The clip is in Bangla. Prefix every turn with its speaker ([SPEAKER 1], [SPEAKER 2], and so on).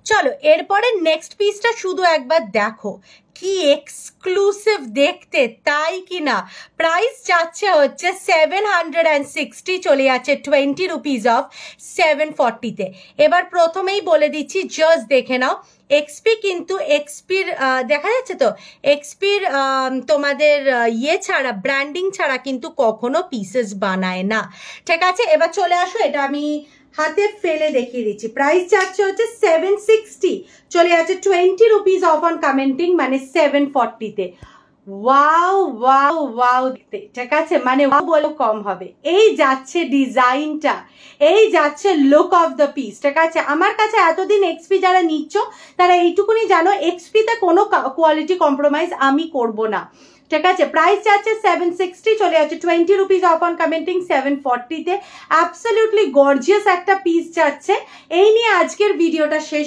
[SPEAKER 1] চলো এরপরে নেক্সট পিসটা শুধু একবার দেখো, কি এক্সক্লুসিভ দেখতে, তাই কি না। প্রাইস যাচ্ছে হচ্ছে 760, চলে যাচ্ছে 20 রুপিস অফ 740-তে। এবার প্রথমেই বলে দিচ্ছি, জাস্ট দেখে নাও। এক্সপি কিন্তু এক্সপির দেখা যাচ্ছে তো, এক্সপির তোমাদের ইয়ে ছাড়া, ব্র্যান্ডিং ছাড়া কিন্তু কখনো পিসেস বানায় না, ঠিক আছে। এবার চলে আসো, এটা আমি হাতে ফেলে দেখিয়ে দিচ্ছি। প্রাইস যাচ্ছে হচ্ছে 760, চলে যাচ্ছে 20 রুপিস অফ অন কমেন্টিং, মানে 740-তে। ওয়াও ওয়াও ওয়াও দেখতে, ঠিক আছে, মানে বলো কম হবে। এই যাচ্ছে ডিজাইনটা, এই যাচ্ছে লুক অফ দ্য পিস, ঠিক আছে। আমার কাছে এতদিন এক্সপি যারা নিচ্ছ তারা এইটুকুনি জানো, এক্সপিতে কোনো কোয়ালিটি কম্প্রোমাইজ আমি করব না, ঠিক আছে। প্রাইস যাচ্ছে 760, চলে যাচ্ছে 20 রুপিস অফ অন কমেন্টিং 740-তে। অ্যাবসলিউটলি গর্জিয়াস একটা পিস যাচ্ছে। এই নিয়ে আজকের ভিডিওটা শেষ।